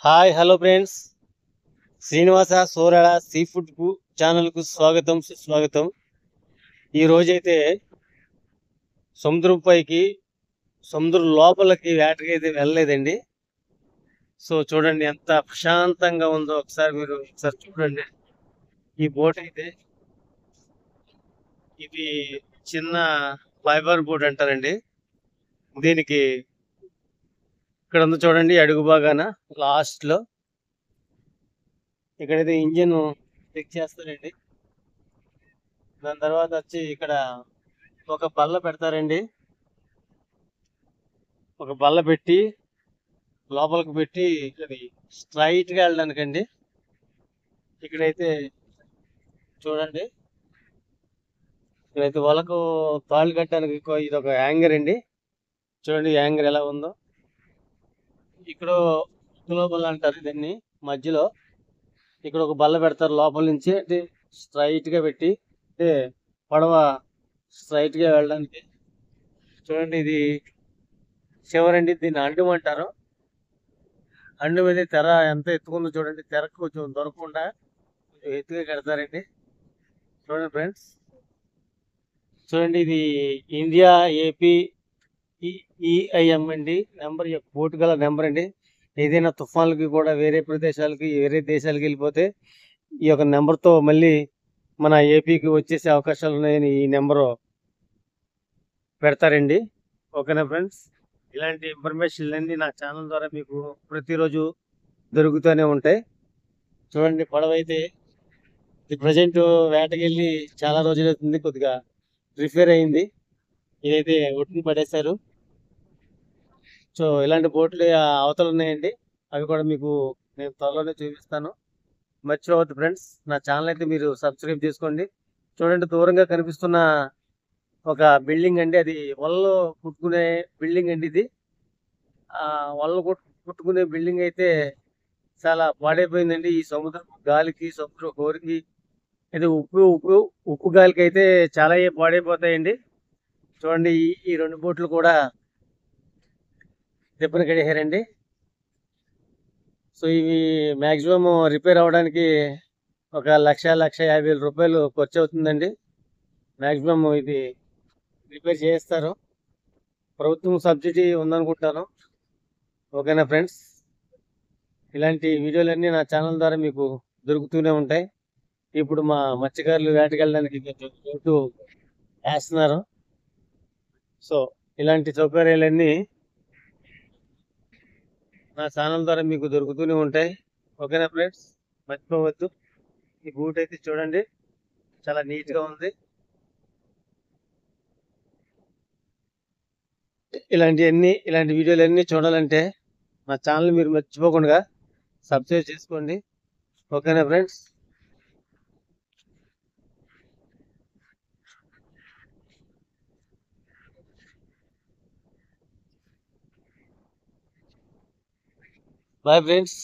Hi hello friends, Srinivasa Sorala sea food కు channel కు స్వాగతం సుస్వాగతం. ఈ రోజైతే సముద్రం పైకి సముద్రం లోపలికి వేటకి అయితే వెళ్ళలేదండి. సో చూడండి ఎంత ప్రశాంతంగా ఉందో ఒకసారి మీరు ఒకసారి చూడండి. ఈ బోట్ అయితే ఇది చిన్న ఫైబర్ బోట్ అంటారండి. దీనికి ఇక్కడ ఉంది చూడండి, అడుగు బాగాన లాస్ట్ లో ఇక్కడైతే ఇంజిన్ చెక్ చేస్తారండి. దాని తర్వాత వచ్చి ఇక్కడ ఒక బల్ల పెడతారండి. ఒక బల్ల పెట్టి లోపలికి పెట్టి అది స్ట్రైట్ గా వెళ్ళడానికండి. ఇక్కడైతే చూడండి, ఇక్కడైతే వలకు తాళ్ళు కట్టడానికి ఇది ఒక యాంగర్ అండి. చూడండి యాంగర్ ఎలా ఉందో. ఇక్కడ లోపల అంటారు దీన్ని, మధ్యలో ఇక్కడ ఒక బల్ల పెడతారు లోపల నుంచి, అంటే స్ట్రైట్ గా పెట్టి అంటే పడవ స్ట్రైట్ గా వెళ్ళడానికి. చూడండి ఇది చివరండి, దీన్ని అండం అంటారు. అండు మీద తెర ఎంత ఎత్తుకుందో చూడండి. తెరకు కొంచెం దొరకకుండా కొంచెం ఎత్తుగా కడతారండి. చూడండి ఫ్రెండ్స్, చూడండి ఇది ఇండియా ఏపీ ఈఐఎం అండి. నెంబర్ బోటు గల నెంబర్ అండి. ఏదైనా తుఫాన్లకి కూడా వేరే ప్రదేశాలకి వేరే దేశాలకు వెళ్ళిపోతే ఈ యొక్క నెంబర్తో మళ్ళీ మన ఏపీకి వచ్చేసే అవకాశాలు ఉన్నాయని ఈ నెంబరు పెడతారండి. ఓకేనా ఫ్రెండ్స్, ఇలాంటి ఇన్ఫర్మేషన్ అన్నీ నా ఛానల్ ద్వారా మీకు ప్రతిరోజు దొరుకుతూనే ఉంటాయి. చూడండి పడవ అయితే ప్రజెంట్ వేటకెళ్ళి చాలా రోజులు అవుతుంది, కొద్దిగా రిపేర్ అయింది. ఇదైతే ఒట్టుని పడేశారు. సో ఇలాంటి బోట్లు అవతలు ఉన్నాయండి. అవి కూడా మీకు నేను త్వరలోనే చూపిస్తాను. మర్చిపోవద్దు ఫ్రెండ్స్, నా ఛానల్ అయితే మీరు సబ్స్క్రైబ్ చేసుకోండి. చూడండి దూరంగా కనిపిస్తున్న ఒక బిల్డింగ్ అండి, అది వలలో కుట్టుకునే బిల్డింగ్ అండి. ఇది వలలో కుట్టుకునే బిల్డింగ్ అయితే చాలా పాడైపోయిందండి. ఈ సముద్రం గాలికి సముద్రం హోరికి ఇది ఉప్పు ఉప్పు ఉప్పు గాలికి అయితే చాలా పాడైపోతాయండి. చూడండి ఈ రెండు బోట్లు కూడా దెబ్బలు కడిగారండి. సో ఇవి మ్యాక్సిమం రిపేర్ అవడానికి ఒక 1,50,000 రూపాయలు ఖర్చు అవుతుందండి. మ్యాక్సిమం ఇది రిపేర్ చేస్తారు. ప్రభుత్వం సబ్సిడీ ఉందనుకుంటాను. ఓకేనా ఫ్రెండ్స్, ఇలాంటి వీడియోలన్నీ నా ఛానల్ ద్వారా మీకు దొరుకుతూనే ఉంటాయి. ఇప్పుడు మా మత్స్యకారులు వేటకెళ్ళడానికి బోటు వేస్తున్నారు. సో ఇలాంటి సౌకర్యాలన్నీ నా ఛానల్ ద్వారా మీకు దొరుకుతూనే ఉంటాయి. ఓకేనా ఫ్రెండ్స్, మర్చిపోవద్దు. ఈ బూట్ అయితే చూడండి చాలా నీట్ గా ఉంది. ఇలాంటి వీడియోలన్నీ చూడాలంటే నా ఛానల్ మీరు మర్చిపోకుండా సబ్స్క్రైబ్ చేసుకోండి. ఓకేనా ఫ్రెండ్స్, బాయ్ ఫ్రెండ్స్.